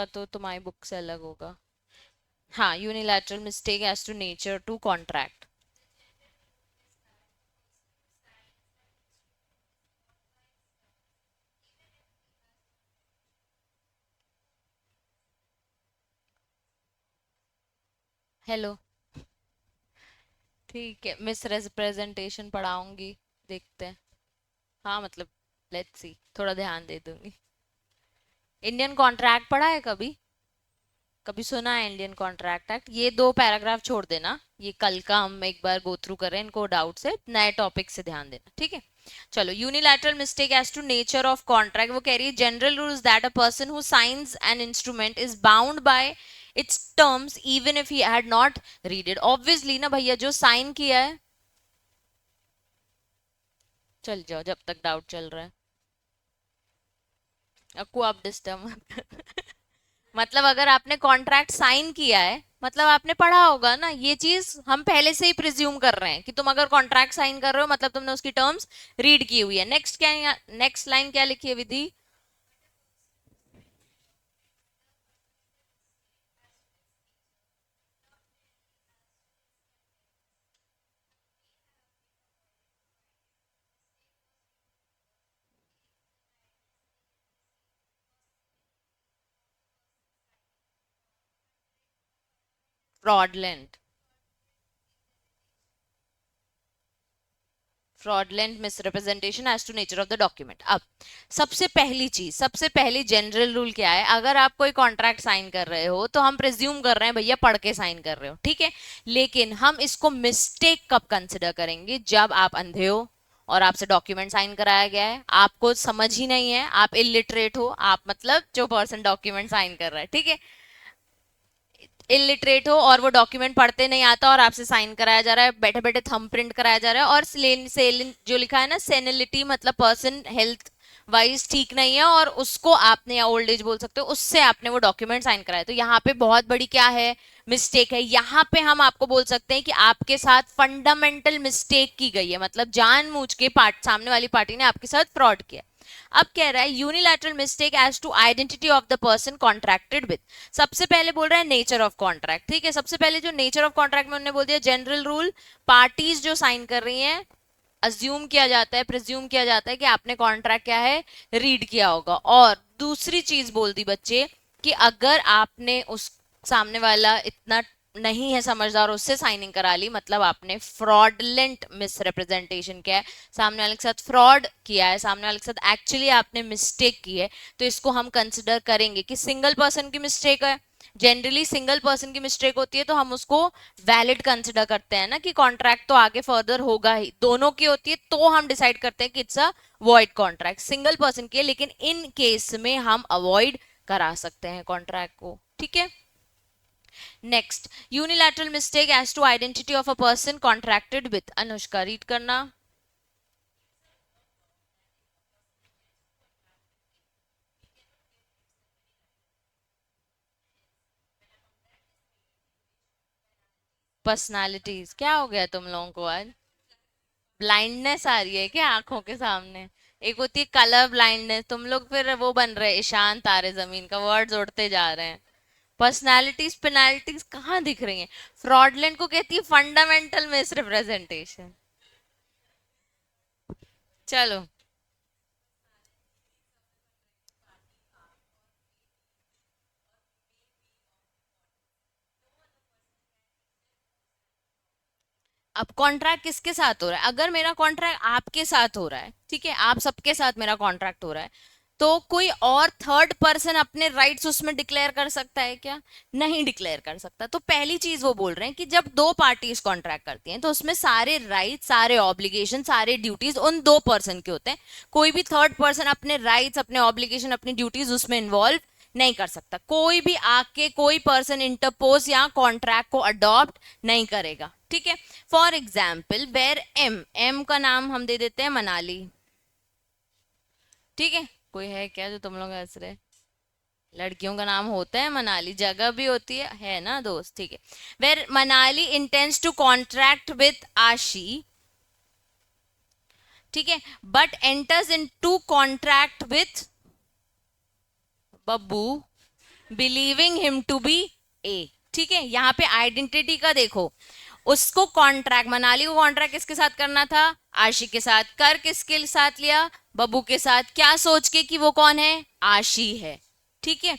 होगा तो तुम्हारी बुक से अलग होगा। हाँ, unilateral mistake as to nature to contract. Hello. ठीक है, मिस रिप्रेजेंटेशन पढ़ाऊंगी, देखते हैं। हाँ मतलब, लेट्स सी, थोड़ा ध्यान दे दूंगी। इंडियन कॉन्ट्रैक्ट पढ़ा है कभी? कभी सुना है इंडियन कॉन्ट्रैक्ट एक्ट? ये दो पैराग्राफ छोड़ देना, ये कल का हम एक बार गो थ्रू करें इनको, डाउट से नए टॉपिक से ध्यान देना, ठीक है। चलो, unilateral mistake as to nature of contract, वो कह रही है general rules that a person who signs an instrument is bound by its terms even if he had not read it. Obviously ना भैया, जो साइन किया है, चल जाओ जब तक डाउट चल रहा है। अक्कू आप डिस्टर्ब मतलब अगर आपने कॉन्ट्रैक्ट साइन किया है, मतलब आपने पढ़ा होगा ना, ये चीज हम पहले से ही प्रिज्यूम कर रहे हैं कि तुम अगर कॉन्ट्रैक्ट साइन कर रहे हो मतलब तुमने उसकी टर्म्स रीड की हुई है। नेक्स्ट क्या, नेक्स्ट लाइन क्या लिखी है Vidhi? Fraudulent, fraudulent misrepresentation as to nature of the document. अब सबसे पहली चीज, सबसे पहली जनरल रूल क्या है? अगर आप कोई कॉन्ट्रैक्ट साइन कर रहे हो तो हम प्रिज्यूम कर रहे हैं भैया पढ़ के साइन कर रहे हो, ठीक है। लेकिन हम इसको मिस्टेक कब कंसिडर करेंगे? जब आप अंधे हो और आपसे डॉक्यूमेंट साइन कराया गया है, आपको समझ ही नहीं है, आप इलिटरेट हो, आप मतलब जो पर्सन डॉक्यूमेंट साइन कर रहा है, ठीक है, इलिटरेट हो और वो डॉक्यूमेंट पढ़ते नहीं आता और आपसे साइन कराया जा रहा है, बैठे बैठे थंब प्रिंट कराया जा रहा है, और सेलिन जो लिखा है ना, सेनिलिटी मतलब पर्सन हेल्थ वाइज ठीक नहीं है और उसको आपने, या ओल्ड एज बोल सकते हो, उससे आपने वो डॉक्यूमेंट साइन कराया, तो यहाँ पे बहुत बड़ी क्या है, मिस्टेक है। यहाँ पे हम आपको बोल सकते हैं कि आपके साथ फंडामेंटल मिस्टेक की गई है, मतलब जानबूझ के सामने वाली पार्टी ने आपके साथ फ्रॉड किया। अब कह रहा है unilateral mistake as to identity of the person contracted with. सबसे पहले बोल रहा है नेचर ऑफ कॉन्ट्रैक्ट, ठीक है। सबसे पहले जो नेचर ऑफ कॉन्ट्रैक्ट में उन्होंने बोल दिया जनरल रूल, पार्टीज जो साइन कर रही हैं, अज्यूम किया जाता है, प्रिज्यूम किया जाता है कि आपने कॉन्ट्रैक्ट क्या है, रीड किया होगा। और दूसरी चीज बोल दी बच्चे कि अगर आपने उस सामने वाला इतना नहीं है समझदार, उससे साइनिंग करा ली, मतलब आपने फ्रॉडलेंट मिसरिप्रेजेंटेशन किया है, सामने वाले के साथ फ्रॉड किया है, सामने वाले के साथ एक्चुअली आपने मिस्टेक की है, तो इसको हम कंसिडर करेंगे कि सिंगल पर्सन की मिस्टेक है। जनरली सिंगल पर्सन की मिस्टेक होती है तो हम उसको वैलिड कंसिडर करते हैं ना, कि कॉन्ट्रैक्ट तो आगे फर्दर होगा ही। दोनों की होती है तो हम डिसाइड करते हैं कि it's a void contract. Single person की है, लेकिन इन केस में हम अवॉइड करा सकते हैं कॉन्ट्रैक्ट को, ठीक है। Next, unilateral mistake as to identity of a person contracted with. Anushka read करना। पर्सनालिटीज, क्या हो गया तुम लोगों को आज? ब्लाइंडनेस आ रही है क्या आंखों के सामने? एक होती है कलर ब्लाइंडनेस, तुम लोग फिर वो बन रहे ईशान तारे जमीन का, वर्ड जोड़ते जा रहे हैं। पर्सनालिटीज पेनाल्टीज कहाँ दिख रही हैं? फ्रॉडलेंट को कहती है फंडामेंटल मिस रिप्रेजेंटेशन। चलो, अब कॉन्ट्रैक्ट किसके साथ हो रहा है? अगर मेरा कॉन्ट्रैक्ट आपके साथ हो रहा है, ठीक है, आप सबके साथ मेरा कॉन्ट्रैक्ट हो रहा है, तो कोई और थर्ड पर्सन अपने राइट्स उसमें डिक्लेयर कर सकता है क्या? नहीं डिक्लेयर कर सकता। तो पहली चीज वो बोल रहे हैं कि जब दो पार्टीज कॉन्ट्रैक्ट करती हैं तो उसमें सारे राइट्स, सारे ऑब्लिगेशन, सारे ड्यूटीज उन दो पर्सन के होते हैं। कोई भी थर्ड पर्सन अपने राइट्स, अपने ऑब्लिगेशन, अपनी ड्यूटीज उसमें इन्वॉल्व नहीं कर सकता। कोई भी आके कोई पर्सन इंटरपोज या कॉन्ट्रैक्ट को अडॉप्ट नहीं करेगा, ठीक है। For example where M, M का नाम हम दे देते हैं मनाली, ठीक है। कोई है क्या जो तुम लोग हंस रहे? लड़कियों का नाम होता है मनाली, जगह भी होती है ना दोस्त, ठीक है। Where Manali intends to contract with Ashi, ठीक है, but enters into contract with Babbu, believing him to be a. ठीक है, यहाँ पे आइडेंटिटी का देखो, उसको कॉन्ट्रैक्ट, मनाली को कॉन्ट्रैक्ट किसके साथ करना था? आशी के साथ। कर किसके साथ लिया? बब्बू के साथ। क्या सोच के कि वो कौन है? आशी है। ठीक है,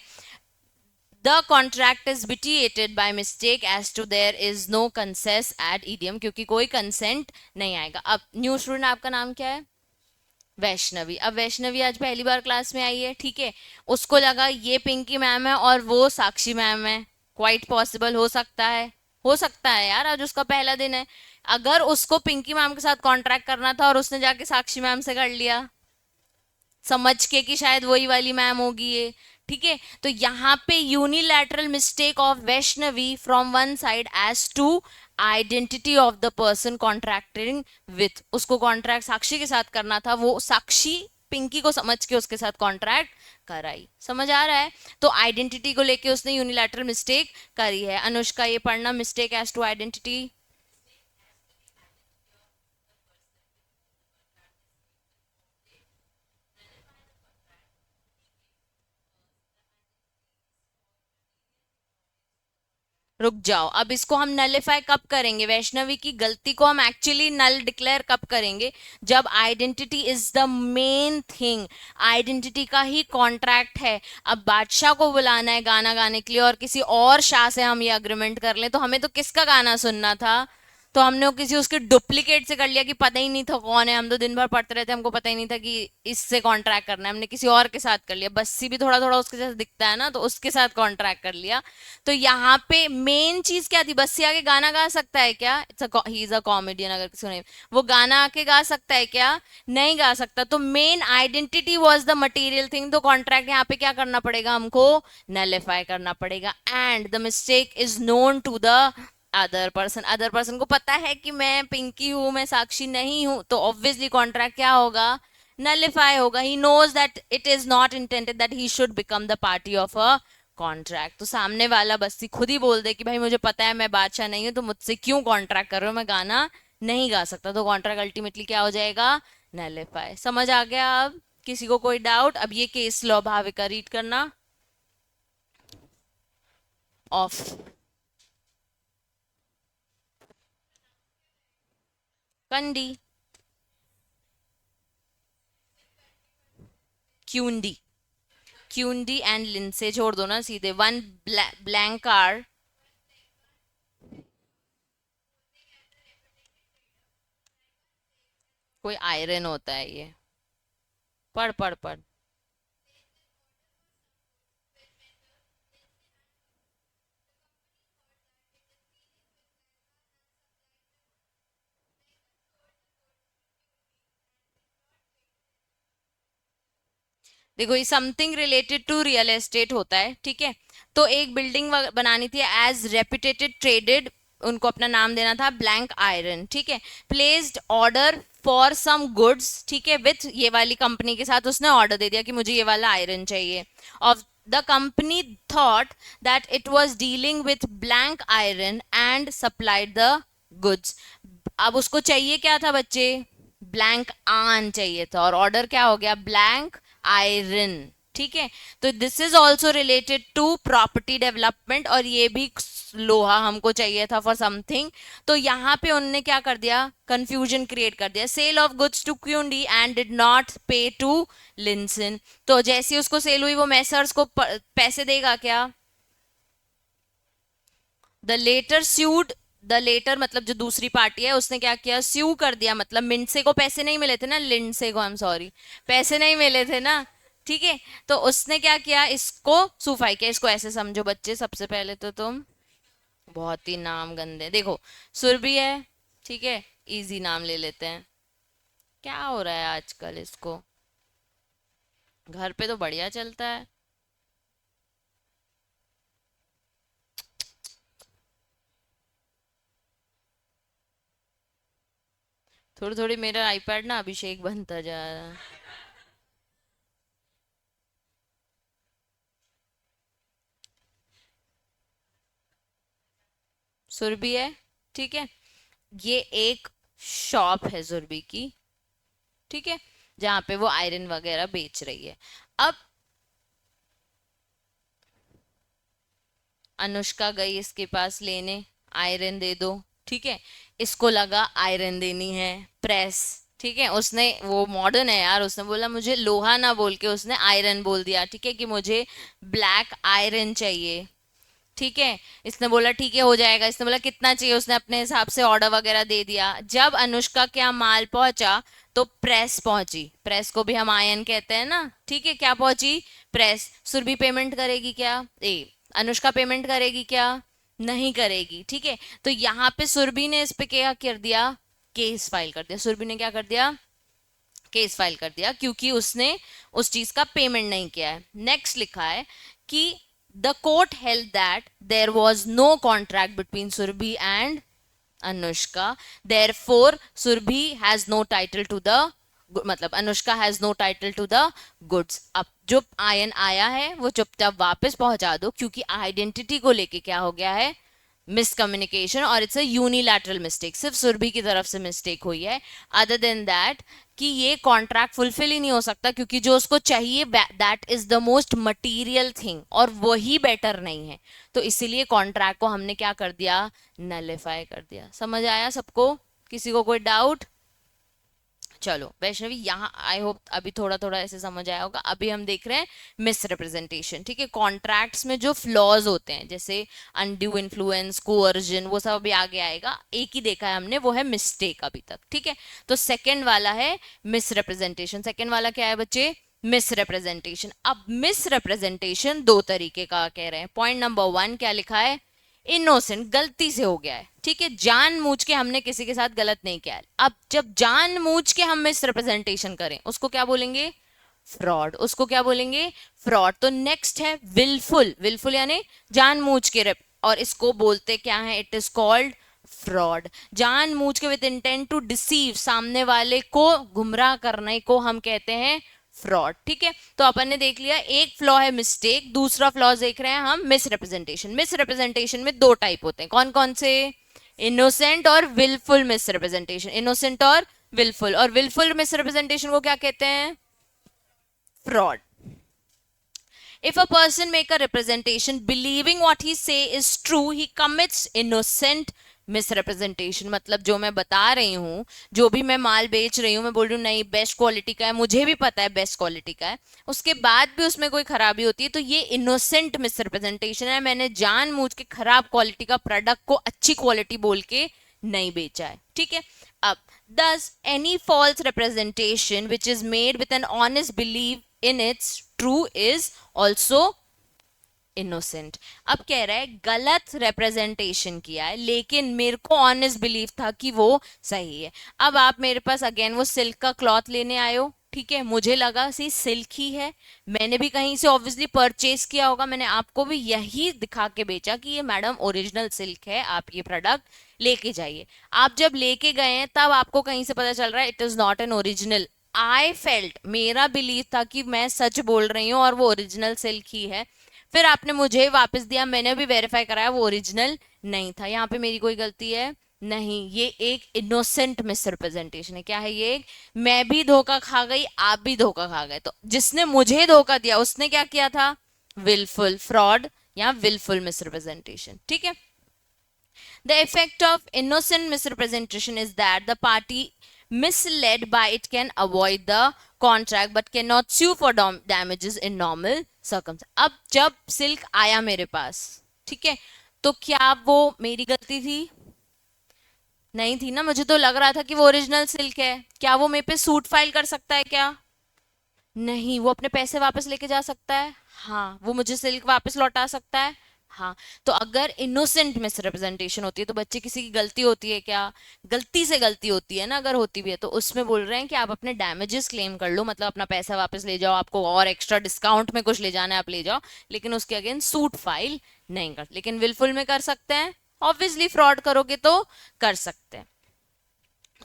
the contract is vitiated by mistake as to there is no consensus ad idem, क्योंकि कोई कंसेंट नहीं आएगा। अब न्यू स्टूडेंट, आपका नाम क्या है? वैष्णवी। अब वैष्णवी आज पहली बार क्लास में आई है, ठीक है, उसको लगा ये पिंकी मैम है और वो साक्षी मैम है। क्वाइट पॉसिबल, हो सकता है, हो सकता है यार, आज उसका पहला दिन है। अगर उसको पिंकी मैम के साथ कॉन्ट्रैक्ट करना था और उसने जाके साक्षी मैम से कर लिया, समझ के कि शायद वही वाली मैम होगी ये। ठीक है, तो यहाँ पे unilateral mistake of Vaishnavi from one side as to identity of the person contracting with. उसको कॉन्ट्रैक्ट साक्षी के साथ करना था, वो साक्षी पिंकी को समझ के उसके साथ कॉन्ट्रैक्ट कराई। समझ आ रहा है? तो आइडेंटिटी को लेके उसने यूनिलैटरल मिस्टेक करी है। अनुष्का, ये पढ़ना, मिस्टेक एज टू आइडेंटिटी। रुक जाओ, अब इसको हम नलिफाई कब करेंगे? वैष्णवी की गलती को हम एक्चुअली नल डिक्लेयर कब करेंगे? जब identity is the main thing, identity का ही कॉन्ट्रैक्ट है। अब बादशाह को बुलाना है गाना गाने के लिए और किसी और शाह से हम ये अग्रीमेंट कर लें, तो हमें तो किसका गाना सुनना था? तो हमने वो किसी उसके डुप्लीकेट से कर लिया कि पता ही नहीं था कौन है। हम तो दिन भर पढ़ते रहते, हमको पता ही नहीं था कि इससे कॉन्ट्रैक्ट करना है। हमने किसी और के साथ कर लिया, बस्सी भी थोड़ा थोड़ा उसके जैसा दिखता है ना, तो उसके साथ कॉन्ट्रैक्ट कर लिया। तो यहाँ पे मेन चीज क्या थी? बस्सी आके गाना गा सकता है क्या? ही इज अ कॉमेडियन, अगर किसी ने, वो गाना आके गा सकता है क्या? नहीं गा सकता। तो main identity was the material thing, तो कॉन्ट्रैक्ट यहाँ पे क्या करना पड़ेगा हमको? नलिफाई करना पड़ेगा। And the mistake is known to the other person. Other person को पता है कि मैं पिंकी हूं, मैं साक्षी नहीं हूं, तो ऑब्वियसली कॉन्ट्रैक्ट क्या होगा? नलिफाई होगा। He knows that it is not intended that he should become the party of a contract. तो सामने वाला बस्ती खुद ही बोल दे कि भाई मुझे पता है मैं बादशाह नहीं हूं, तो मुझसे क्यों कॉन्ट्रैक्ट कर रहे हो, मैं गाना नहीं गा सकता। तो कॉन्ट्रैक्ट अल्टीमेटली क्या हो जाएगा? नलिफाई। समझ आ गया? अब किसी को कोई डाउट? अब ये केस लॉ भाविका रीड करना। Of Cundy, Cundy, Cundy and Lindsay छोड़ दो ना सीधे। One blank car. कोई आयरन होता है ये। पढ़ पढ़ पढ़। देखो, ये something related to real estate होता है, ठीक है। तो एक बिल्डिंग बनानी थी, एज रेपुटेटेड ट्रेडेड, उनको अपना नाम देना था ब्लैंक आयरन, ठीक है। Placed order for some goods, ठीक है, विथ ये वाली कंपनी के साथ उसने ऑर्डर दे दिया कि मुझे ये वाला आयरन चाहिए। Of the company thought that it was dealing with blank iron and supplied the goods. अब उसको चाहिए क्या था बच्चे? ब्लैंक आन चाहिए था, और ऑर्डर क्या हो गया? Blank iron. ठीक है, तो this is also related to property development, और ये भी लोहा हमको चाहिए था फॉर समथिंग। तो यहाँ पे उनने क्या कर दिया? कंफ्यूजन क्रिएट कर दिया। Sale of goods to Cundy and did not pay to Lindsay. तो जैसी उसको सेल हुई, वो मैसर्स को पैसे देगा क्या? The letter sued, the letter मतलब जो दूसरी पार्टी है, उसने क्या किया? स्यू कर दिया। मतलब मिंडसे को पैसे नहीं मिले थे ना, लिंडसे को, आई एम सॉरी, पैसे नहीं मिले थे ना, ठीक है। तो उसने क्या किया? इसको सुफाई किया। इसको ऐसे समझो बच्चे, सबसे पहले तो तुम, बहुत ही नाम गंदे, देखो, सुरभि है, ठीक है, इजी नाम ले लेते हैं। क्या हो रहा है आजकल इसको? घर पे तो बढ़िया चलता है। थोड़ी थोड़ी मेरा आईपैड ना अभिषेक बनता जा रहा है। सुरभि है, ठीक है, ये एक शॉप है सुरभि की, ठीक है, जहां पे वो आयरन वगैरह बेच रही है। अब अनुष्का गई इसके पास लेने, आयरन दे दो, ठीक है। इसको लगा आयरन देनी है, प्रेस, ठीक है। उसने, वो मॉडर्न है यार, उसने बोला मुझे लोहा ना बोल के उसने आयरन बोल दिया, ठीक है, कि मुझे ब्लैक आयरन चाहिए, ठीक है। इसने बोला ठीक है हो जाएगा, इसने बोला कितना चाहिए, उसने अपने हिसाब से ऑर्डर वगैरह दे दिया। जब अनुष्का के यहाँ माल पहुंचा तो प्रेस पहुंची, प्रेस को भी हम आयन कहते हैं ना, ठीक है। क्या पहुंची? प्रेस। सुरभि पेमेंट करेगी क्या? अनुष्का पेमेंट करेगी क्या? नहीं करेगी, ठीक है। तो यहाँ पे सुरभि ने इस पे क्या कर दिया? केस फाइल कर दिया। सुरभि ने क्या कर दिया? केस फाइल कर दिया, क्योंकि उसने उस चीज का पेमेंट नहीं किया है। नेक्स्ट लिखा है कि the court held that there was no contract between Surabhi and Anushka, therefore Surabhi has no title to the, मतलब Anushka has no title to the goods. अब जो आयन आया है वो चुपचाप वापस पहुंचा दो, क्योंकि आइडेंटिटी को लेके क्या हो गया है? मिसकम्युनिकेशन, और इट्स अ यूनिलैटरल मिस्टेक, सिर्फ सुरभि की तरफ से मिस्टेक हुई है। अदर देन दैट कि ये कॉन्ट्रैक्ट फुलफिल ही नहीं हो सकता, क्योंकि जो उसको चाहिए that is the most material thing, और वही बेटर नहीं है। तो इसीलिए कॉन्ट्रैक्ट को हमने क्या कर दिया? नलिफाई कर दिया। समझ आया सबको? किसी को कोई डाउट? चलो वैष्णवी, यहाँ आई होप अभी थोड़ा थोड़ा ऐसे समझ आया होगा। अभी हम देख रहे हैं मिस रिप्रेजेंटेशन, ठीक है। कॉन्ट्रैक्ट्स में जो फ्लॉज होते हैं, जैसे अनड्यू इन्फ्लुएंस, कोअर्जन, वो सब अभी आगे आएगा। एक ही देखा है हमने, वो है मिस्टेक अभी तक, ठीक है। तो सेकेंड वाला है मिस रिप्रेजेंटेशन। सेकेंड वाला क्या है बच्चे? Miss representation. अब मिस रिप्रेजेंटेशन दो तरीके का कह रहे हैं। पॉइंट नंबर 1 क्या लिखा है? इनोसेंट, गलती से हो गया है, ठीक है, जानबूझ के हमने किसी के साथ गलत नहीं किया है। अब जब जानबूझ के हम मिस रिप्रेजेंटेशन करें, उसको क्या बोलेंगे? फ्रॉड। उसको क्या बोलेंगे? फ्रॉड। तो नेक्स्ट है विलफुल। विलफुल यानी जानबूझ के और इसको बोलते क्या है? It is called fraud. जानबूझ के विद इंटेंट टू डिसीव, सामने वाले को गुमराह करने को हम कहते हैं फ्रॉड, ठीक है। तो अपन ने देख लिया, एक फ्लॉ है मिस्टेक, दूसरा फ्लॉ देख रहे हैं हम मिस रिप्रेजेंटेशन। मिस रिप्रेजेंटेशन में दो टाइप होते हैं, कौन कौन से? इनोसेंट और विलफुल मिस रिप्रेजेंटेशन। इनोसेंट और विलफुल, और विलफुल मिस रिप्रेजेंटेशन को क्या कहते हैं? Fraud. If a person make a representation believing what he say is true, he commits innocent misrepresentation। मतलब जो मैं बता रही हूँ, जो भी मैं माल बेच रही हूँ, मैं बोल रही हूँ नहीं बेस्ट क्वालिटी का है, मुझे भी पता है बेस्ट क्वालिटी का है, उसके बाद भी उसमें कोई खराबी होती है, तो ये इनोसेंट मिसरिप्रेजेंटेशन है। मैंने जानबूझ के खराब क्वालिटी का प्रोडक्ट को अच्छी क्वालिटी बोल के नहीं बेचा है, ठीक है। अब thus any false representation which is made with an honest belief in its true is also innocent. अब कह रहा है गलत रिप्रेजेंटेशन किया है, लेकिन मेरे को ऑनेस्ट बिलीव था कि वो सही है। अब आप मेरे पास अगेन वो सिल्क का क्लॉथ लेने आए हो, ठीक है, मुझे लगा सी सिल्क ही है, मैंने भी कहीं से ऑब्वियसली परचेज किया होगा, मैंने आपको भी यही दिखा के बेचा कि ये मैडम ओरिजिनल सिल्क है, आप ये प्रोडक्ट लेके जाइए। आप जब लेके गए हैं तब आपको कहीं से पता चल रहा है it is not an original. I felt, मेरा बिलीव था कि मैं सच बोल रही हूँ और वो ओरिजिनल सिल्क ही है। फिर आपने मुझे वापस दिया, मैंने भी वेरीफाई कराया वो ओरिजिनल नहीं था। यहाँ पे मेरी कोई गलती है? नहीं। ये एक इनोसेंट मिसरिप्रेजेंटेशन है। क्या है ये? मैं भी धोखा खा गई, आप भी धोखा खा गए। तो जिसने मुझे धोखा दिया उसने क्या किया था? विलफुल फ्रॉड या विलफुल मिसरिप्रेजेंटेशन, ठीक है। The effect of innocent misrepresentation is that the party misled by it can avoid the contract but cannot sue for damages in normal circumstances। अब जब सिल्क आया मेरे पास, ठीक है, तो क्या वो मेरी गलती थी? नहीं थी ना। मुझे तो लग रहा था कि वो ओरिजिनल सिल्क है। क्या वो मेरे पे सूट फाइल कर सकता है क्या? नहीं। वो अपने पैसे वापस लेके जा सकता है? हाँ। वो मुझे सिल्क वापस लौटा सकता है? हाँ। तो अगर इनोसेंट मिसरिप्रेजेंटेशन होती है तो बच्चे किसी की गलती होती है क्या? गलती से गलती होती है ना, अगर होती भी है तो उसमें बोल रहे हैं कि आप अपने डैमेजेस क्लेम कर लो, मतलब अपना पैसा वापस ले जाओ, आपको और एक्स्ट्रा डिस्काउंट में कुछ ले जाना है आप ले जाओ, लेकिन उसके अगेंस्ट सूट फाइल नहीं कर। लेकिन विलफुल में कर सकते हैं, ऑब्वियसली फ्रॉड करोगे तो कर सकते हैं।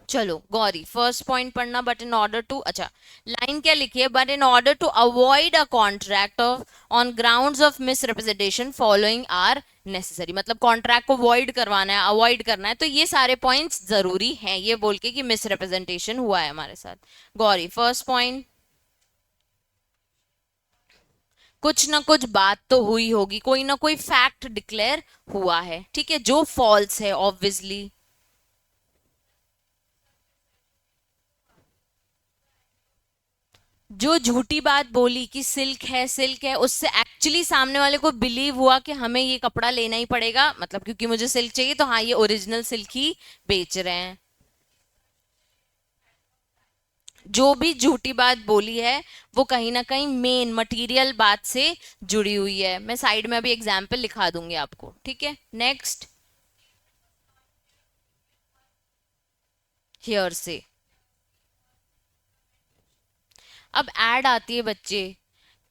चलो गौरी, फर्स्ट पॉइंट पढ़ना, बट इन ऑर्डर टू, अच्छा लाइन क्या लिखी है? But in order to avoid a contract of on grounds of misrepresentation following are necessary. मतलब कॉन्ट्रैक्ट को वॉइड करवाना है, अवॉइड करना है, तो ये सारे पॉइंट्स जरूरी हैं, ये बोल के कि मिसरिप्रेजेंटेशन हुआ है हमारे साथ। गौरी फर्स्ट पॉइंट, कुछ ना कुछ बात तो हुई होगी, कोई ना कोई फैक्ट डिक्लेयर हुआ है, ठीक है, जो फॉल्स है ऑब्वियसली। जो झूठी बात बोली कि सिल्क है, उससे एक्चुअली सामने वाले को बिलीव हुआ कि हमें ये कपड़ा लेना ही पड़ेगा, मतलब क्योंकि मुझे सिल्क चाहिए तो हाँ ये ओरिजिनल सिल्क ही बेच रहे हैं। जो भी झूठी बात बोली है वो कहीं ना कहीं मेन मटेरियल बात से जुड़ी हुई है। मैं साइड में अभी एग्जाम्पल लिखा दूंगी आपको, ठीक है। नेक्स्ट, हियर से। अब एड आती है बच्चे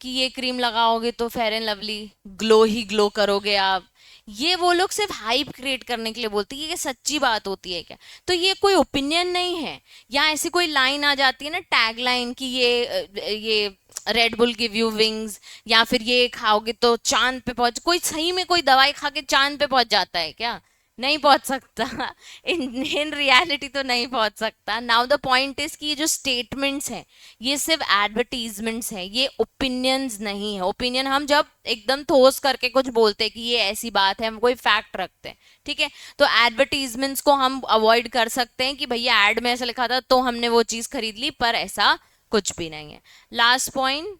कि ये क्रीम लगाओगे तो fair and lovely glow he glow करोगे आप। ये वो लोग सिर्फ हाइप क्रिएट करने के लिए बोलते हैं, ये सच्ची बात होती है क्या? तो ये कोई ओपिनियन नहीं है। या ऐसी कोई लाइन आ जाती है ना, टैग लाइन, कि ये red bull give you wings, या फिर ये खाओगे तो चांद पे पहुंच। कोई सही में कोई दवाई खा के चांद पे पहुंच जाता है क्या? नहीं पहुंच सकता। इन रियलिटी तो नहीं पहुंच सकता। नाउ द पॉइंट इज कि ये जो स्टेटमेंट्स हैं ये सिर्फ एडवर्टीजमेंट्स हैं, ये ओपिनियंस नहीं है। ओपिनियन हम जब एकदम ठोस करके कुछ बोलते हैं कि ये ऐसी बात है, हम कोई फैक्ट रखते हैं, ठीक है। तो एडवर्टीजमेंट्स को हम अवॉइड कर सकते हैं कि भैया एड में ऐसा लिखा था तो हमने वो चीज खरीद ली, पर ऐसा कुछ भी नहीं है। लास्ट पॉइंट,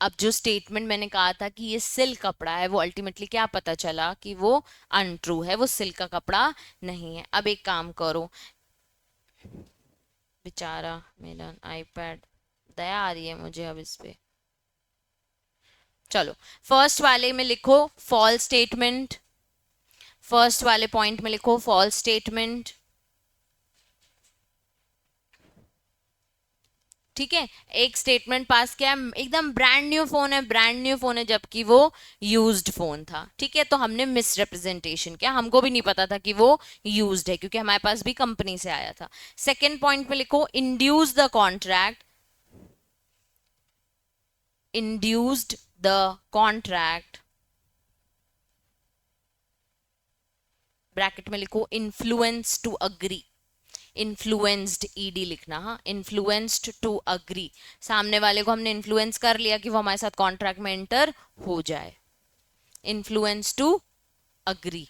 अब जो स्टेटमेंट मैंने कहा था कि ये सिल्क कपड़ा है, वो अल्टीमेटली क्या पता चला कि वो अनट्रू है, वो सिल्क का कपड़ा नहीं है। अब एक काम करो, बेचारा मेरा आईपैड, दया आ रही है मुझे अब इस पे। चलो, फर्स्ट वाले में लिखो फॉल्स स्टेटमेंट, फर्स्ट वाले पॉइंट में लिखो फॉल्स स्टेटमेंट, ठीक है। एक स्टेटमेंट पास किया, एकदम ब्रांड न्यू फोन है, ब्रांड न्यू फोन है, जबकि वो यूज्ड फोन था, ठीक है। तो हमने मिस रिप्रेजेंटेशन किया, हमको भी नहीं पता था कि वो यूज्ड है क्योंकि हमारे पास भी कंपनी से आया था। सेकेंड पॉइंट में लिखो induce the contract, induced the contract, bracket में लिखो influence to agree, influenced ED लिखना, हाँ, इन्फ्लुएंस्ड टू अग्री। सामने वाले को हमने इन्फ्लुएंस कर लिया कि वो हमारे साथ कॉन्ट्रैक्ट में एंटर हो जाए। Influence to agree.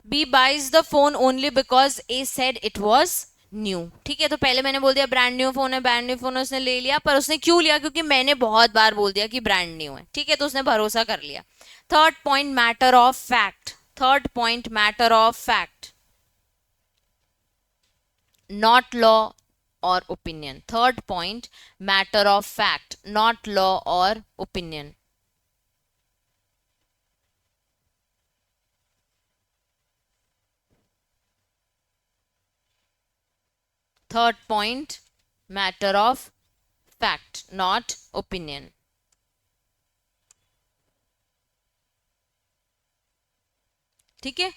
B buys the phone only because A said it was new, ठीक है। तो पहले मैंने बोल दिया ब्रांड न्यू फोन है, ब्रांड न्यू फोन है, उसने ले लिया, पर उसने क्यों लिया? क्योंकि मैंने बहुत बार बोल दिया कि ब्रांड न्यू है, ठीक है, तो उसने भरोसा कर लिया। Third point matter of fact, third point matter of fact, not law or opinion. Third point, matter of fact, not law or opinion. Third point, matter of fact, not opinion. ठीक है,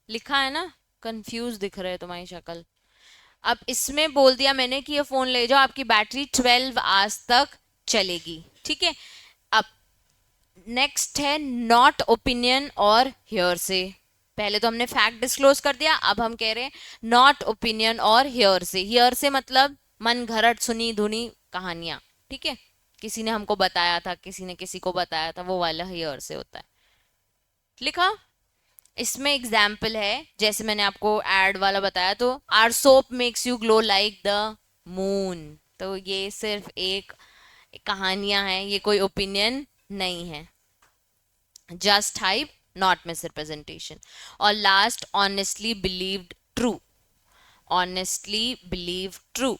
लिखा है ना? कंफ्यूज दिख रहे है तुम्हारी शक्ल। अब इसमें बोल दिया मैंने कि ये फोन ले जाओ, आपकी बैटरी 12 आवर्स तक चलेगी, ठीक है। अब नेक्स्ट है नॉट ओपिनियन और हियर से। पहले तो हमने फैक्ट डिस्क्लोज कर दिया, अब हम कह रहे हैं नॉट ओपिनियन और हियर से। हियर से मतलब मन घरट सुनी धुनी कहानियां, ठीक है, किसी ने हमको बताया था, किसी ने किसी को बताया था, वो वाला हियर से होता है। लिखा, इसमें एग्जाम्पल है जैसे मैंने आपको एड वाला बताया, तो our soap makes you glow like the moon. तो ये सिर्फ एक कहानियां हैं, ये कोई ओपिनियन नहीं है, just hype, not misrepresentation. और last, honestly believed true, honestly believe true.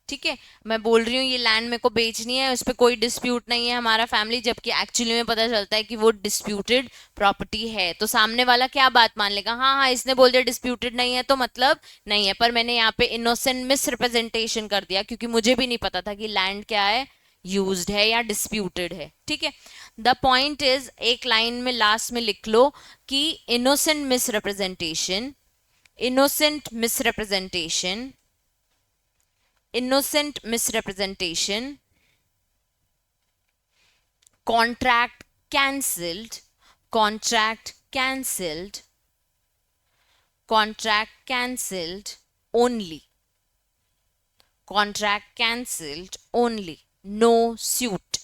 ठीक है, मैं बोल रही हूँ ये लैंड मेरे को बेचनी है, उस पर कोई डिस्प्यूट नहीं है हमारा फैमिली, जबकि एक्चुअली में पता चलता है कि वो डिस्प्यूटेड प्रॉपर्टी है। तो सामने वाला क्या बात मान लेगा? हाँ हाँ, इसने बोल दिया डिस्प्यूटेड नहीं है तो मतलब नहीं है, पर मैंने यहाँ पे इनोसेंट मिस रिप्रेजेंटेशन कर दिया क्योंकि मुझे भी नहीं पता था कि लैंड क्या है, यूज्ड है या डिस्प्यूटेड है, ठीक है। द पॉइंट इज, एक लाइन में लास्ट में लिख लो कि innocent miss representation, innocent miss representation, innocent misrepresentation contract cancelled, contract cancelled, contract cancelled only, contract cancelled only, no suit,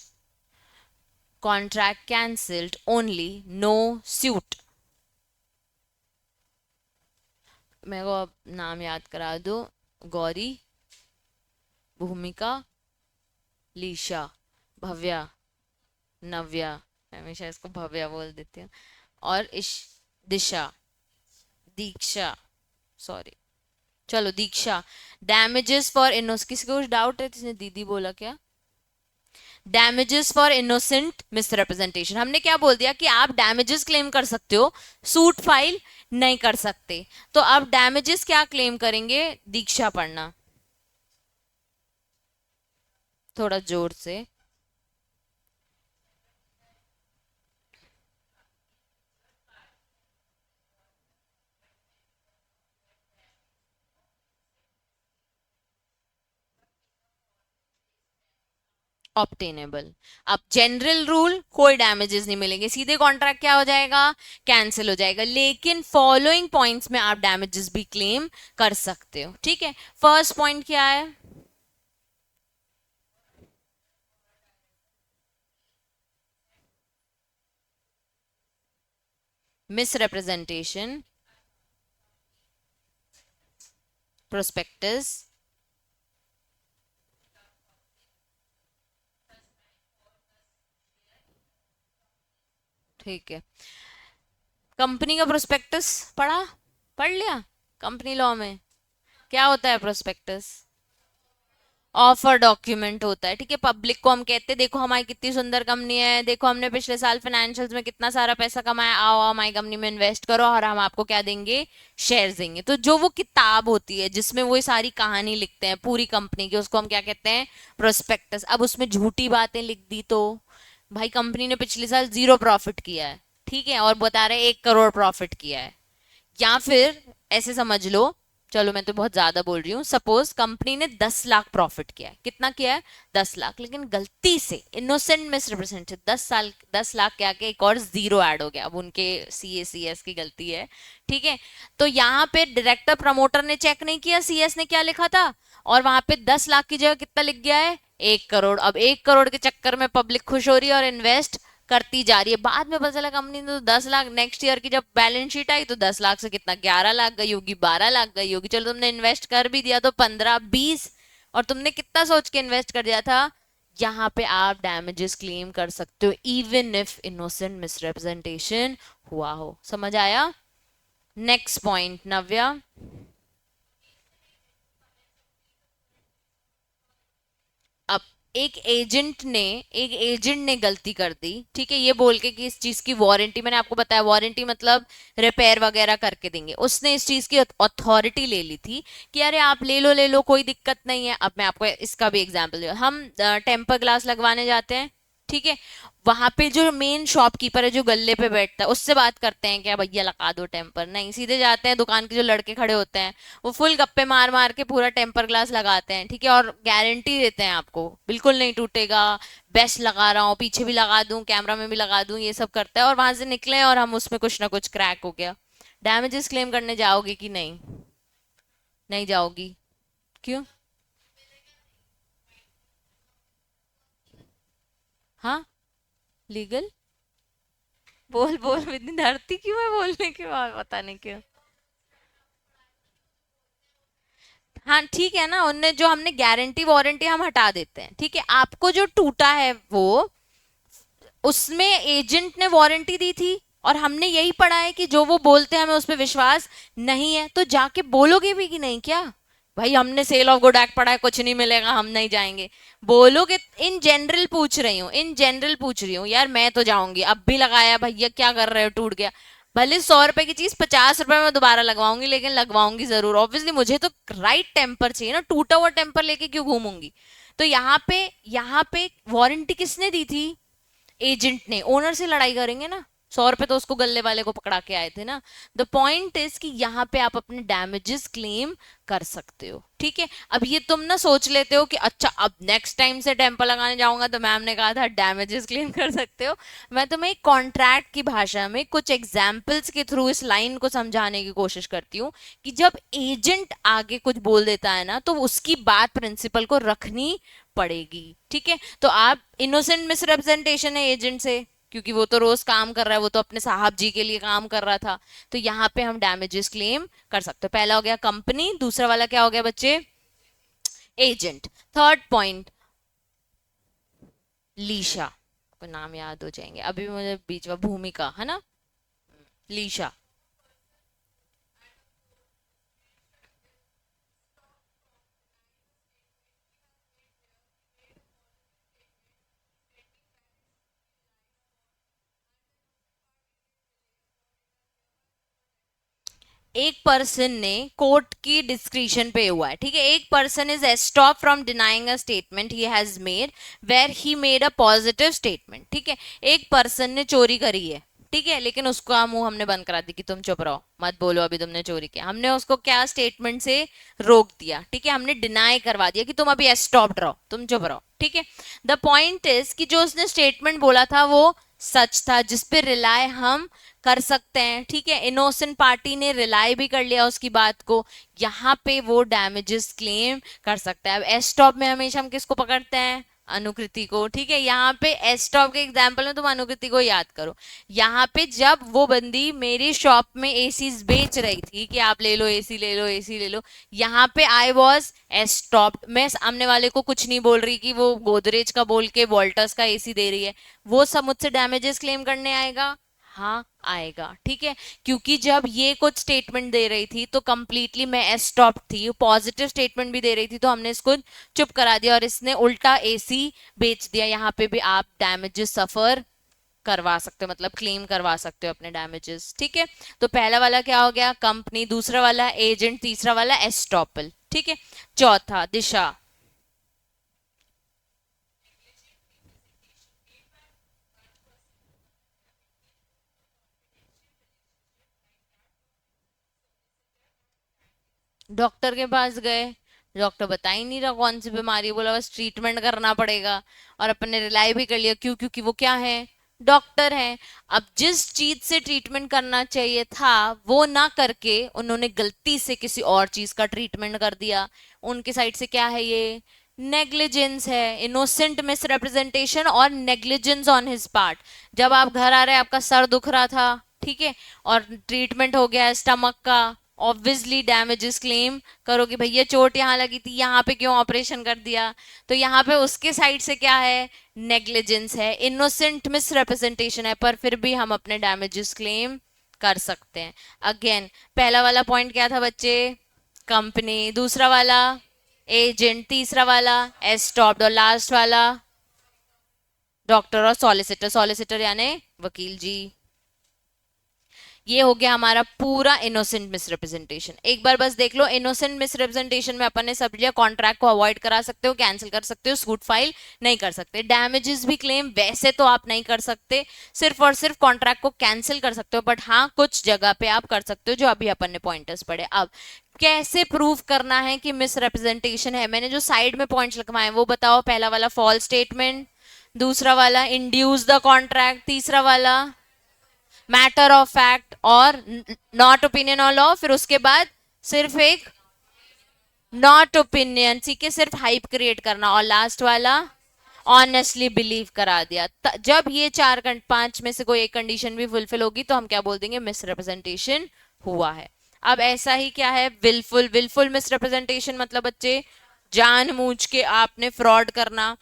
contract cancelled only, no suit. मेरे को अब नाम याद करा दो. गौरी, भूमिका, लीशा, भव्या, नव्या, मैं हमेशा इसको भव्या बोल देती हूँ, और दिशा, दीक्षा, सॉरी, चलो दीक्षा. डैमेजेस फॉर इनोस, किसी को कुछ डाउट है? किसने दीदी बोला क्या? Damages for innocent misrepresentation. हमने क्या बोल दिया कि आप डैमेजेस क्लेम कर सकते हो, सूट फाइल नहीं कर सकते. तो अब डैमेजेस क्या क्लेम करेंगे? दीक्षा पढ़ना थोड़ा जोर से. ऑब्टेनेबल. अब जनरल रूल, कोई डैमेजेस नहीं मिलेंगे, सीधे कॉन्ट्रैक्ट क्या हो जाएगा? कैंसिल हो जाएगा. लेकिन फॉलोइंग पॉइंट्स में आप डैमेजेस भी क्लेम कर सकते हो. ठीक है, फर्स्ट पॉइंट क्या है? मिसरिप्रेजेंटेशन, प्रोस्पेक्टस, ठीक है. कंपनी का प्रोस्पेक्टस पढ़ लिया? कंपनी लॉ में क्या होता है प्रोस्पेक्टस? ऑफर डॉक्यूमेंट होता है. ठीक है, पब्लिक को हम कहते हैं देखो हमारी कितनी सुंदर कंपनी है, देखो हमने पिछले साल फाइनेंशियल्स में कितना सारा पैसा कमाया, आओ हमारी कंपनी में इन्वेस्ट करो और हम आपको क्या देंगे? शेयर्स देंगे. तो जो वो किताब होती है जिसमें वो सारी कहानी लिखते हैं पूरी कंपनी की, उसको हम क्या कहते हैं? प्रोस्पेक्टस. अब उसमें झूठी बातें लिख दी तो भाई कंपनी ने पिछले साल 0 प्रॉफिट किया है, ठीक है, और बता रहे 1 करोड़ प्रॉफिट किया है. या फिर ऐसे समझ लो, चलो मैं तो बहुत ज्यादा बोल रही हूँ, सपोज कंपनी ने 10 लाख प्रॉफिट किया है. कितना किया है? 10 लाख. लेकिन गलती से इनोसेंट मिसरिप्रेजेंटेशन 10 लाख के आके एक और 0 ऐड हो गया. अब उनके CACS की गलती है. ठीक है, तो यहाँ पे डायरेक्टर प्रमोटर ने चेक नहीं किया CS ने क्या लिखा था, और वहां पे 10 लाख की जगह कितना लिख गया है? 1 करोड़. अब 1 करोड़ के चक्कर में पब्लिक खुश हो रही है और इन्वेस्ट करती जा रही है. बाद में पता चला कंपनी ने तो 10 लाख, नेक्स्ट ईयर की जब बैलेंस शीट आई तो 10 लाख से कितना 11 लाख गई होगी, 12 लाख गई होगी. चलो तुमने इन्वेस्ट कर भी दिया तो 15-20, और तुमने कितना सोच के इन्वेस्ट कर दिया था. यहाँ पे आप डैमेजेस क्लेम कर सकते हो इवन इफ इनोसेंट मिसरिप्रेजेंटेशन हुआ हो. समझ आया? नेक्स्ट पॉइंट नव्या. अब एक एजेंट ने गलती कर दी, ठीक है, ये बोल के कि इस चीज की वारंटी, मैंने आपको बताया वारंटी मतलब रिपेयर वगैरह करके देंगे. उसने इस चीज की अथॉरिटी ले ली थी कि अरे आप ले लो कोई दिक्कत नहीं है. अब मैं आपको इसका भी एग्जांपल दूं. हम टेम्पर ग्लास लगवाने जाते हैं, ठीक है, वहां पे जो मेन शॉपकीपर है जो गल्ले पे बैठता है उससे बात करते हैं क्या भैया लगा दो टेम्पर? नहीं, सीधे जाते हैं दुकान के जो लड़के खड़े होते हैं, वो फुल गप्पे मार मार के पूरा टेम्पर ग्लास लगाते हैं. ठीक है, और गारंटी देते हैं आपको बिल्कुल नहीं टूटेगा, बेस्ट लगा रहा हूँ, पीछे भी लगा दूं, कैमरा में भी लगा दूं, ये सब करता है. और वहां से निकले और हम उसमें कुछ ना कुछ क्रैक हो गया. डैमेजेस क्लेम करने जाओगे कि नहीं? नहीं जाओगी? क्यों? हाँ, लीगल. बोल बोल, इतनी डरती क्यों है बोलने की बात, पता नहीं क्यों. हाँ ठीक है ना, उनने जो हमने गारंटी वारंटी हम हटा देते हैं. ठीक है, आपको जो टूटा है वो, उसमें एजेंट ने वारंटी दी थी, और हमने यही पढ़ा है कि जो वो बोलते हैं हमें उस पर विश्वास नहीं है, तो जाके बोलोगे भी कि नहीं क्या भाई हमने सेल ऑफ गुड एक्ट पढ़ा है, कुछ नहीं मिलेगा, हम नहीं जाएंगे? बोलोगे? इन जनरल पूछ रही हूँ, इन जनरल पूछ रही हूँ यार. मैं तो जाऊंगी, अब भी लगाया भैया, क्या कर रहे हो, टूट गया, भले 100 रुपए की चीज 50 रुपए में दोबारा लगवाऊंगी, लेकिन लगवाऊंगी जरूर. ऑब्वियसली मुझे तो राइट टेम्पर चाहिए ना, टूटा हुआ टेम्पर लेके क्यों घूमूंगी? तो यहाँ पे वारंटी किसने दी थी? एजेंट ने. ओनर से लड़ाई करेंगे ना, 100 रुपए तो उसको गल्ले वाले को पकड़ा के आए थे ना। द पॉइंट इज कि यहाँ पे आप अपने डैमेजेस क्लेम कर सकते हो, ठीक है। अब ये तुम ना सोच लेते हो कि अच्छा अब नेक्स्ट टाइम से टेम्पो लगाने जाऊंगा तो मैम ने कहा था डैमेजेस क्लेम कर सकते हो। मैं तुम्हें एक कॉन्ट्रैक्ट की भाषा में कुछ एग्जाम्पल्स के थ्रू इस लाइन को समझाने की कोशिश करती हूँ कि जब एजेंट आगे कुछ बोल देता है ना तो उसकी बात प्रिंसिपल को रखनी पड़ेगी, ठीक है। तो आप इनोसेंट मिसरिप्रेजेंटेशन है एजेंट से, क्योंकि वो तो रोज काम कर रहा है, वो तो अपने साहब जी के लिए काम कर रहा था। तो यहाँ पे हम डैमेजेस क्लेम कर सकते हो। पहला हो गया कंपनी, दूसरा वाला क्या हो गया बच्चे, एजेंट। थर्ड पॉइंट लीशा, को नाम याद हो जाएंगे अभी मुझे बीच में, भूमिका है ना, लीशा। एक पर्सन ने कोर्ट की डिस्क्रिशन पे हुआ है, ठीक है। एक person is stop from denying a statement he has made where he made a positive statement, ठीक है। एक पर्सन ने चोरी करी है, ठीक है, लेकिन उसका मुंह हमने बंद करा दी कि तुम चुप रहो, मत बोलो अभी तुमने चोरी किया। हमने उसको क्या स्टेटमेंट से रोक दिया, ठीक है, हमने डिनाई करवा दिया कि तुम अभी स्टॉप रहो, तुम चुप रहो, ठीक है। द पॉइंट इज कि जो उसने स्टेटमेंट बोला था वो सच था, जिस पे रिलाय हम कर सकते हैं, ठीक है। इनोसेंट पार्टी ने रिलाई भी कर लिया उसकी बात को, यहाँ पे वो डैमेजेस क्लेम कर सकता है। अब एस स्टॉप में हमेशा हम किसको पकड़ते हैं, अनुकृति को, ठीक है। यहाँ पे एस स्टॉप के एग्जाम्पल में तुम अनुकृति को याद करो। यहाँ पे जब वो बंदी मेरी शॉप में एसीज बेच रही थी कि आप ले लो एसी ले लो एसी ले लो, यहाँ पे आई वॉज एस स्टॉप। मैं सामने वाले को कुछ नहीं बोल रही कि वो गोदरेज का बोल के वोल्टस का एसी दे रही है, वो सब मुझसे डैमेजेस क्लेम करने आएगा, हाँ आएगा, ठीक है। क्योंकि जब ये कुछ स्टेटमेंट दे रही थी तो कंप्लीटली मैं स्टॉप थी, पॉजिटिव स्टेटमेंट भी दे रही थी, तो हमने इसको चुप करा दिया और इसने उल्टा एसी बेच दिया। यहाँ पे भी आप डैमेजेस सफर करवा सकते हो, मतलब क्लेम करवा सकते हो अपने डैमेजेस, ठीक है। तो पहला वाला क्या हो गया, कंपनी, दूसरा वाला एजेंट, तीसरा वाला एस्टॉपल, ठीक है। चौथा दिशा, डॉक्टर के पास गए, डॉक्टर बता ही नहीं रहा कौन सी बीमारी है, बोला बस ट्रीटमेंट करना पड़ेगा, और अपन ने रिलाई भी कर लिया, क्यों, क्योंकि वो क्या है, डॉक्टर है। अब जिस चीज से ट्रीटमेंट करना चाहिए था वो ना करके उन्होंने गलती से किसी और चीज का ट्रीटमेंट कर दिया, उनके साइड से क्या है ये, नेग्लिजेंस है, इनोसेंट मिस रिप्रेजेंटेशन और नेग्लिजेंस ऑन हिज पार्ट। जब आप घर आ रहे आपका सर दुख रहा था, ठीक है, और ट्रीटमेंट हो गया स्टमक का, ऑब्वियसली डैमेजेस क्लेम करो कि भैया चोट यहाँ लगी थी, यहाँ पे क्यों ऑपरेशन कर दिया। तो यहाँ पे उसके साइड से क्या है, नेग्लिजेंस है, इनोसेंट मिस रिप्रेजेंटेशन है, पर फिर भी हम अपने डैमेजेस क्लेम कर सकते हैं। अगेन पहला वाला पॉइंट क्या था बच्चे, कंपनी, दूसरा वाला एजेंट, तीसरा वाला एस्टॉप्ड, और लास्ट वाला डॉक्टर और सॉलिसिटर, सॉलिसिटर यानी वकील जी। ये हो गया हमारा पूरा इनोसेंट मिसरिप्रेजेंटेशन। एक बार बस देख लो, इनोसेंट मिसरिप्रेजेंटेशन में अपन ने सब लिया, कॉन्ट्रैक्ट को अवॉइड करा सकते हो, कैंसिल कर सकते हो, सूट फाइल नहीं कर सकते, डैमेजेस भी क्लेम वैसे तो आप नहीं कर सकते, सिर्फ और सिर्फ कॉन्ट्रैक्ट को कैंसिल कर सकते हो, बट हाँ कुछ जगह पे आप कर सकते हो जो अभी अपन ने पॉइंटर्स पढ़े। अब कैसे प्रूव करना है कि मिसरिप्रेजेंटेशन है, मैंने जो साइड में पॉइंट्स लिखवाए वो बताओ। पहला वाला फॉल्स स्टेटमेंट, दूसरा वाला इंड्यूस द कॉन्ट्रैक्ट, तीसरा वाला मैटर ऑफ फैक्ट और नॉट ओपिनियन और लॉ, फिर उसके बाद सिर्फ एक नॉट ओपिनियन, ठीक है, सिर्फ हाइप क्रिएट करना, और लास्ट वाला ऑनेस्टली बिलीव करा दिया। जब ये चार पांच में से कोई एक कंडीशन भी फुलफिल होगी तो हम क्या बोल देंगे, मिसरिप्रेजेंटेशन हुआ है। अब ऐसा ही क्या है, विलफुल, विलफुल मिसरिप्रेजेंटेशन मतलब बच्चे जानबूझ के आपने फ्रॉड करना,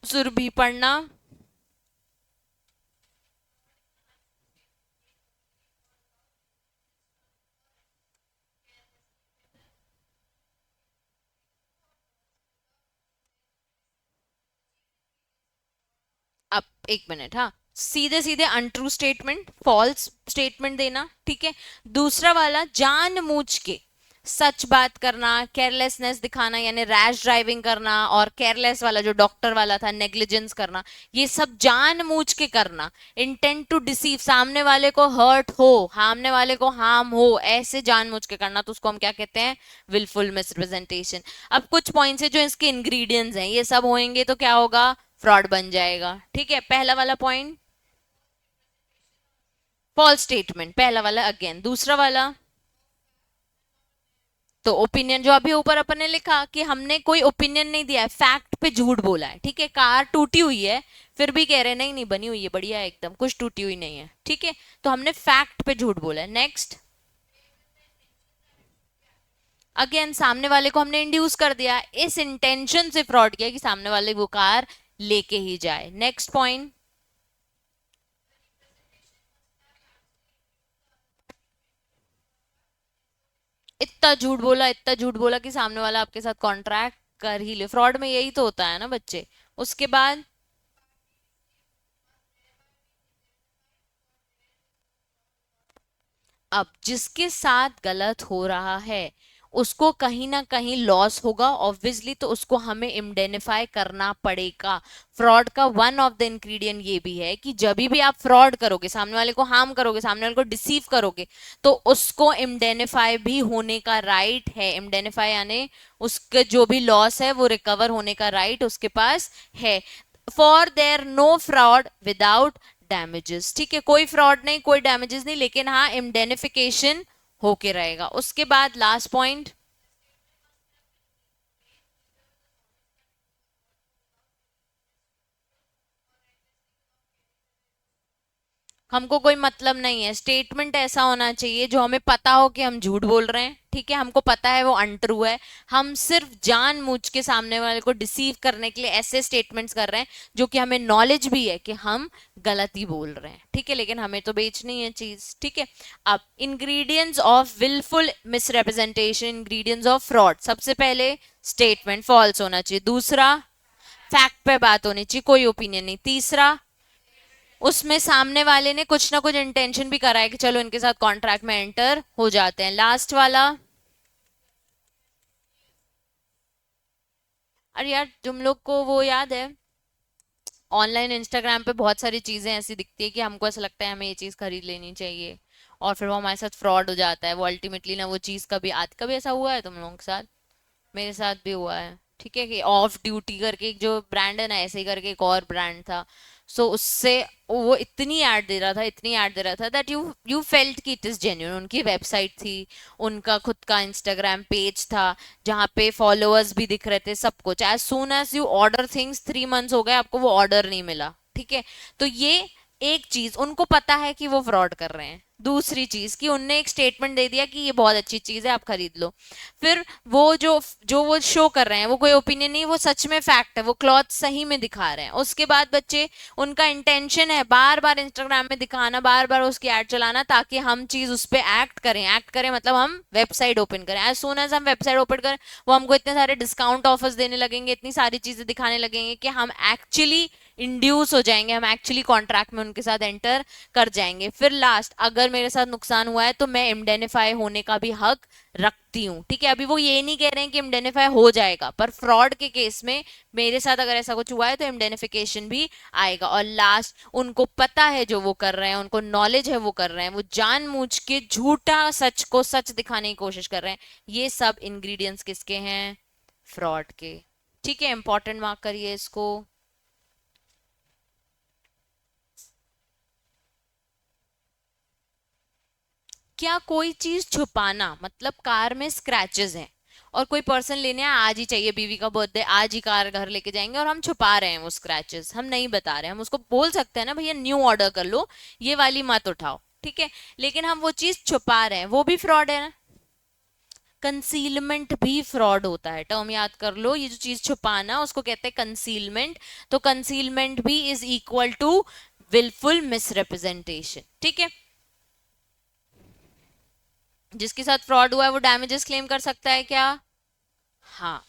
सुरभि पढ़ना, अब एक मिनट, हाँ, सीधे सीधे अनट्रू स्टेटमेंट, फॉल्स स्टेटमेंट देना, ठीक है। दूसरा वाला जानबूझ के सच बात करना, केयरलेसनेस दिखाना यानी रैश ड्राइविंग करना, और केयरलेस वाला जो डॉक्टर वाला था नेग्लिजेंस करना, ये सब जानबूझ के करना, इंटेंट टू डिसीव, सामने वाले को हर्ट हो, सामने वाले को हार्म हो, ऐसे जानबूझ के करना, तो उसको हम क्या कहते हैं? Wilful misrepresentation. अब कुछ पॉइंट्स है जो इसके इंग्रेडिएंट्स हैं, ये सब होंगे तो क्या होगा? फ्रॉड बन जाएगा। ठीक है, पहला वाला पॉइंट फॉल्स स्टेटमेंट, पहला वाला अगेन। दूसरा वाला तो ओपिनियन, जो अभी ऊपर अपन ने लिखा कि हमने कोई ओपिनियन नहीं दिया है, फैक्ट पे झूठ बोला है। ठीक है, कार टूटी हुई है फिर भी कह रहे नहीं नहीं बनी हुई है बढ़िया है एकदम, कुछ टूटी हुई नहीं है। ठीक है, तो हमने फैक्ट पे झूठ बोला है। नेक्स्ट, अगेन सामने वाले को हमने इंड्यूस कर दिया, इस इंटेंशन से फ्रॉड किया कि सामने वाले वो कार लेके ही जाए। नेक्स्ट पॉइंट, इतना झूठ बोला, इतना झूठ बोला कि सामने वाला आपके साथ कॉन्ट्रैक्ट कर ही ले। फ्रॉड में यही तो होता है ना बच्चे। उसके बाद अब जिसके साथ गलत हो रहा है उसको कहीं ना कहीं लॉस होगा ऑब्वियसली, तो उसको हमें इंडेनिफाई करना पड़ेगा। फ्रॉड का वन ऑफ द इंग्रेडिएंट ये भी है कि जब भी आप फ्रॉड करोगे, सामने वाले को हार्म करोगे, सामने वाले को डिसीव करोगे, तो उसको इंडेनिफाई भी होने का राइट है। इंडेनिफाई यानी उसके जो भी लॉस है वो रिकवर होने का राइट उसके पास है। For there no fraud without damages. ठीक है, कोई फ्रॉड नहीं, कोई डैमेजेस नहीं, लेकिन हाँ इंडेनिफिकेशन होके रहेगा। उसके बाद लास्ट पॉइंट, हमको कोई मतलब नहीं है, स्टेटमेंट ऐसा होना चाहिए जो हमें पता हो कि हम झूठ बोल रहे हैं। ठीक है, हमको पता है वो अनट्रू है, हम सिर्फ जानबूझ के सामने वाले को डिसीव करने के लिए ऐसे स्टेटमेंट्स कर रहे हैं जो कि हमें नॉलेज भी है कि हम गलत ही बोल रहे हैं। ठीक है, लेकिन हमें तो बेचनी है चीज। ठीक है, अब ingredients of wilful misrepresentation, ingredients of fraud. सबसे पहले स्टेटमेंट फॉल्स होना चाहिए। दूसरा, फैक्ट पे बात होनी चाहिए, कोई ओपिनियन नहीं। तीसरा, उसमें सामने वाले ने कुछ ना कुछ इंटेंशन भी करा है कि चलो इनके साथ कॉन्ट्रैक्ट में एंटर हो जाते हैं। लास्ट वाला, अरे यार तुम लोग को वो याद है, ऑनलाइन इंस्टाग्राम पे बहुत सारी चीजें ऐसी दिखती है कि हमको ऐसा लगता है हमें ये चीज खरीद लेनी चाहिए, और फिर वो हमारे साथ फ्रॉड हो जाता है। वो अल्टीमेटली ना वो चीज कभी आज, कभी ऐसा हुआ है तुम लोगों के साथ? मेरे साथ भी हुआ है। ठीक है, कि ऑफ ड्यूटी करके एक जो ब्रांड है ना, ऐसे ही करके एक और ब्रांड था। सो उससे वो इतनी ऐड दे रहा था, इतनी ऐड दे रहा था दैट यू फेल्ट कि इट इज जेन्युइन। उनकी वेबसाइट थी, उनका खुद का इंस्टाग्राम पेज था जहाँ पे फॉलोअर्स भी दिख रहे थे, सब कुछ। As soon as you order things, 3 months हो गए आपको वो ऑर्डर नहीं मिला। ठीक है, तो ये एक चीज, उनको पता है कि वो फ्रॉड कर रहे हैं। दूसरी चीज कि उनने एक स्टेटमेंट दे दिया कि ये बहुत अच्छी चीज है आप खरीद लो। फिर वो जो जो वो शो कर रहे हैं वो कोई ओपिनियन नहीं, वो सच में फैक्ट है, वो क्लॉथ सही में दिखा रहे हैं। उसके बाद बच्चे, उनका इंटेंशन है बार बार इंस्टाग्राम में दिखाना, बार बार उसकी ऐड चलाना, ताकि हम चीज उस पर एक्ट करें। एक्ट करें मतलब हम वेबसाइट ओपन करें। एज सुन एज हम वेबसाइट ओपन करें, वो हमको इतने सारे डिस्काउंट ऑफर्स देने लगेंगे, इतनी सारी चीजें दिखाने लगेंगे कि हम एक्चुअली इंड्यूस हो जाएंगे, हम एक्चुअली कॉन्ट्रैक्ट में उनके साथ एंटर कर जाएंगे। फिर लास्ट, अगर मेरे साथ नुकसान हुआ है तो मैं इंडेनिफाई होने का भी हक रखती हूँ। ठीक है, अभी वो ये नहीं कह रहे हैं कि इंडेनिफाई हो जाएगा, पर फ्रॉड के केस में मेरे साथ अगर ऐसा कुछ हुआ है तो इंडेनिफिकेशन भी आएगा। और लास्ट, उनको पता है जो वो कर रहे हैं, उनको नॉलेज है वो कर रहे हैं, वो जानबूझ के झूठा सच को सच दिखाने की कोशिश कर रहे हैं। ये सब इंग्रेडिएंट्स किसके हैं? फ्रॉड के। ठीक है, इंपॉर्टेंट मार्क करिए इसको। क्या कोई चीज छुपाना, मतलब कार में स्क्रैचेस हैं और कोई पर्सन लेने आया, आज ही चाहिए, बीवी का बर्थडे, आज ही कार घर लेके जाएंगे, और हम छुपा रहे हैं वो स्क्रैचेस, हम नहीं बता रहे हैं। हम उसको बोल सकते हैं ना भैया न्यू ऑर्डर कर लो, ये वाली मत उठाओ। ठीक है, लेकिन हम वो चीज छुपा रहे हैं, वो भी फ्रॉड है ना। कंसीलमेंट भी फ्रॉड होता है, टर्म याद कर लो, ये जो चीज छुपाना उसको कहते हैं कंसीलमेंट। तो कंसीलमेंट भी is equal to wilful misrepresentation. ठीक है, जिसके साथ फ्रॉड हुआ है वो डैमेजेस क्लेम कर सकता है क्या? हाँ।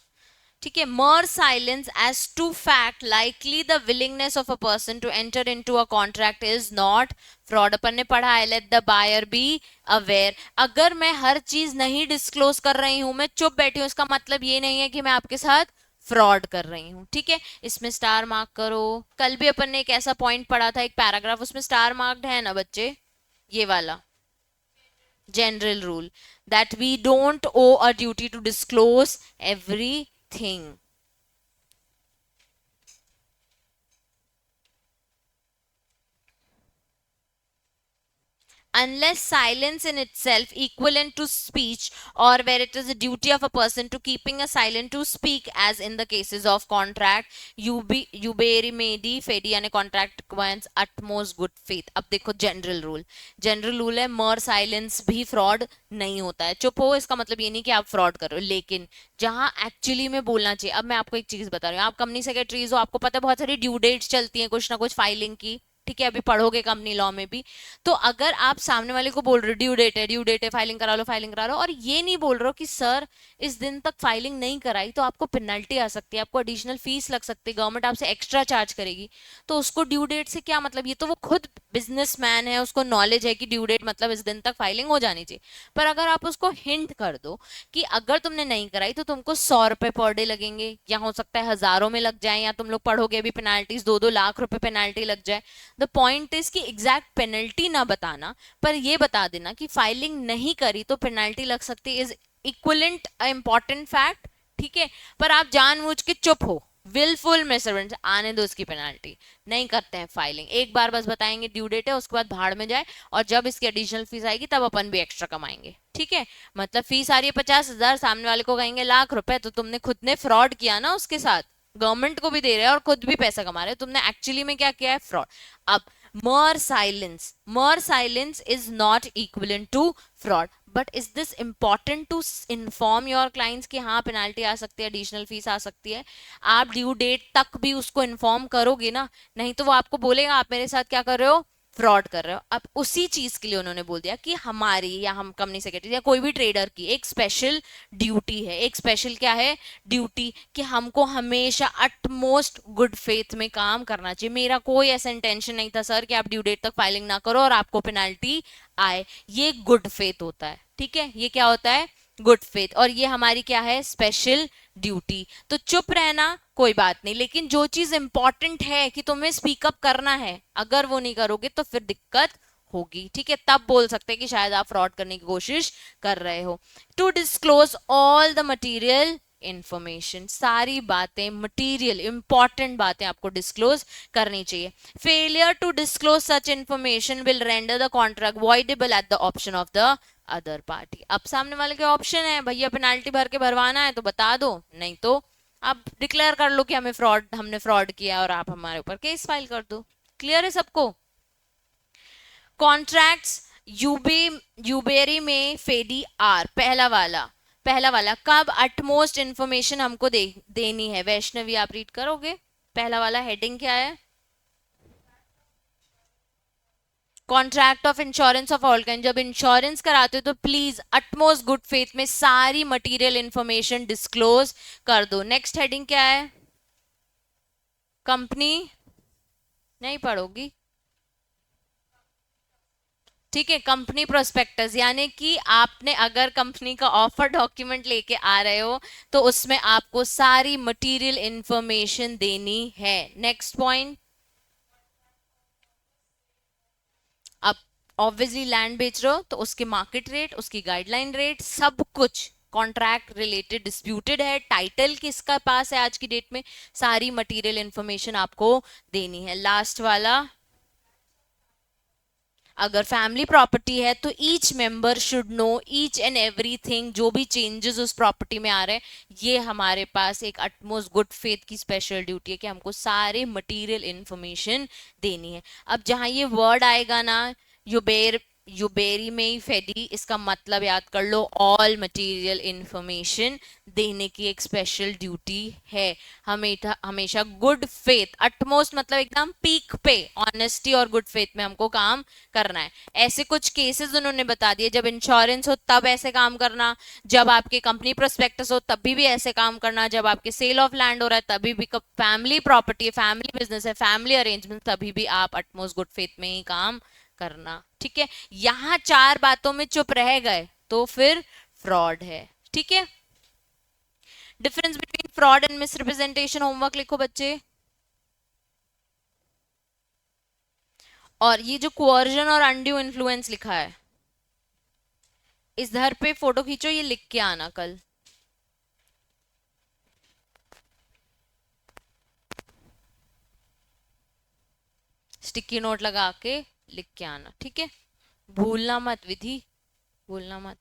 ठीक है, mere silence as to fact likely the willingness of a person to enter into a contract is not fraud. अपन ने पढ़ा है let the buyer be aware. अगर मैं हर चीज नहीं डिस्क्लोज कर रही हूं, मैं चुप बैठी हूं, इसका मतलब ये नहीं है कि मैं आपके साथ फ्रॉड कर रही हूं. ठीक है, इसमें स्टार मार्क करो. कल भी अपन ने एक ऐसा पॉइंट पढ़ा था, एक पैराग्राफ, उसमें स्टार मार्क्ड है ना बच्चे, ये वाला general rule that we don't owe a duty to disclose everything. Unless silence in itself equivalent to speech, or where it is a duty of a person to keeping a silent to speak, as in the cases of contract uberi medi fedi यानी contract requires utmost good faith. अब देखो general rule है, मर silence भी fraud नहीं होता है. चुप हो इसका मतलब ये नहीं कि आप फ्रॉड कर रहे हो, लेकिन जहां एक्चुअली में बोलना चाहिए. अब मैं आपको एक चीज बता रही हूँ, आप कंपनी सेक्रेटरीज हो, आपको पता है बहुत सारी ड्यू डेट्स चलती हैं कुछ ना कुछ फाइलिंग की. ठीक है, अभी पढ़ोगे कंपनी लॉ में भी. तो अगर आप सामने वाले को बोल रहे हो ड्यू डेट है फाइलिंग करा लो, और ये नहीं बोल रहे हो कि सर इस दिन तक फाइलिंग नहीं कराई तो आपको पेनल्टी आ सकती है, आपको एडिशनल फीस लग सकती है, गवर्नमेंट आपसे एक्स्ट्रा चार्ज करेगी, तो उसको ड्यू डेट से क्या मतलब. ये तो वो खुद बिजनेसमैन है, उसको नॉलेज है कि ड्यू डेट मतलब इस दिन तक फाइलिंग हो जानी चाहिए. पर अगर आप उसको हिंट कर दो कि अगर तुमने नहीं कराई तो तुमको 100 रुपए पर डे लगेंगे, या हो सकता है हजारों में लग जाए, या तुम लोग पढ़ोगे अभी पेनाल्टीज 2-2 लाख रुपए पेनाल्टी लग जाए. द पॉइंट इज कि एग्जैक्ट पेनल्टी ना बताना, पर ये बता देना कि फाइलिंग नहीं करी तो पेनल्टी लग सकती है, is equivalent a important fact. ठीक है, पर आप जानबूझ के चुप हो, विलफुल मिसअरेंज, आने दो इसकी पेनाल्टी. नहीं करते हैं फाइलिंग, एक बार बस बताएंगे ड्यू डेट है, उसके बाद भाड़ में जाए, और जब इसकी एडिशनल फीस आएगी तब अपन भी एक्स्ट्रा कमाएंगे. ठीक है, मतलब फीस आ रही है 50,000, सामने वाले को कहेंगे लाख रुपए, तो तुमने खुद ने फ्रॉड किया ना उसके साथ, गवर्नमेंट को भी दे रहे हैं और खुद भी पैसा कमा रहे हैं, तुमने एक्चुअली में क्या किया है, फ्रॉड. अब mere silence is not equivalent to fraud. But is this important to inform your clients कि हाँ पेनाल्टी आ सकती है, एडिशनल फीस आ सकती है. आप ड्यू डेट तक भी उसको इन्फॉर्म करोगे ना, नहीं तो वो आपको बोलेगा आप मेरे साथ क्या कर रहे हो, फ्रॉड कर रहे हो. अब उसी चीज के लिए उन्होंने बोल दिया कि हमारी, या हम कंपनी सेक्रेटरी या कोई भी ट्रेडर की एक स्पेशल ड्यूटी है, एक स्पेशल क्या है, ड्यूटी, कि हमको हमेशा अटमोस्ट गुड फेथ में काम करना चाहिए. मेरा कोई ऐसा इंटेंशन नहीं था सर कि आप ड्यू डेट तक फाइलिंग ना करो और आपको पेनाल्टी आए. ये गुड फेथ होता है. ठीक है, ये क्या होता है, गुड फेथ, और ये हमारी क्या है, स्पेशल ड्यूटी. तो चुप रहना कोई बात नहीं, लेकिन जो चीज इंपॉर्टेंट है कि तुम्हें स्पीकअप करना है, अगर वो नहीं करोगे तो फिर दिक्कत होगी. ठीक है, तब बोल सकते हैं कि शायद आप फ्रॉड करने की कोशिश कर रहे हो. To disclose all the material information, सारी बातें, मटीरियल इंपॉर्टेंट बातें आपको डिस्क्लोज करनी चाहिए. Failure to disclose such information will render the contract voidable at the option of the other party. अब सामने वाले के ऑप्शन है, भैया पेनाल्टी भर के भरवाना है तो बता दो, नहीं तो आप डिक्लेयर कर लो कि हमने फ्रॉड किया और आप हमारे ऊपर केस फाइल कर दो. क्लियर है सबको. कॉन्ट्रैक्ट्स यूबेरी में फेडी आर, पहला वाला कब अटमोस्ट इंफॉर्मेशन हमको देनी है. वैष्णवी आप रीड करोगे, पहला वाला हेडिंग क्या है, contract of insurance of all kind. जब इंश्योरेंस कराते हो तो प्लीज अटमोस्ट गुड फेथ में सारी मटेरियल इंफॉर्मेशन डिस्क्लोज कर दो. नेक्स्ट हेडिंग क्या है, कंपनी, नहीं पढ़ोगी. ठीक है, कंपनी प्रोस्पेक्टस, यानी कि आपने अगर कंपनी का ऑफर डॉक्यूमेंट लेके आ रहे हो तो उसमें आपको सारी मटेरियल इंफॉर्मेशन देनी है. नेक्स्ट पॉइंट, अब ऑब्वियसली लैंड बेच रहे हो तो उसके मार्केट रेट, उसकी गाइडलाइन रेट, सब कुछ कॉन्ट्रैक्ट रिलेटेड डिस्प्यूटेड है, टाइटल किसका पास है आज की डेट में, सारी मटेरियल इंफॉर्मेशन आपको देनी है. लास्ट वाला, अगर फैमिली प्रॉपर्टी है तो each member should know each and everything, जो भी चेंजेस उस प्रॉपर्टी में आ रहे हैं, ये हमारे पास एक अटमोस्ट गुड फेथ की स्पेशल ड्यूटी है कि हमको सारे मटेरियल इंफॉर्मेशन देनी है. अब जहां ये वर्ड आएगा ना, यूबेरी में ही फेडी, इसका मतलब याद कर लो, ऑल मटेरियल इंफॉर्मेशन देने की एक स्पेशल ड्यूटी है। हमेशा हमेशा गुड फेथ, अटमोस्ट मतलब एकदम पीक पे ऑनेस्टी और गुड फेथ में हमको काम करना है। ऐसे कुछ केसेस उन्होंने बता दिए, जब इंश्योरेंस हो तब ऐसे काम करना, जब आपके कंपनी प्रोस्पेक्टस हो तभी भी ऐसे काम करना, जब आपके सेल ऑफ लैंड हो रहा है तभी भी, फैमिली प्रॉपर्टी है, फैमिली बिजनेस है, फैमिली अरेंजमेंट, तभी भी आप अटमोस्ट गुड फेथ में ही काम करना। ठीक है, यहां चार बातों में चुप रह गए तो फिर फ्रॉड है। ठीक है, difference between fraud and misrepresentation, homework लिखो बच्चे। और ये जो कोअर्जन और अनड्यू इन्फ्लुएंस लिखा है, इधर पे फोटो खींचो, ये लिख के आना कल। स्टिकी नोट लगा के लिख के आना, ठीक है, भूलना मत विधि, भूलना मत।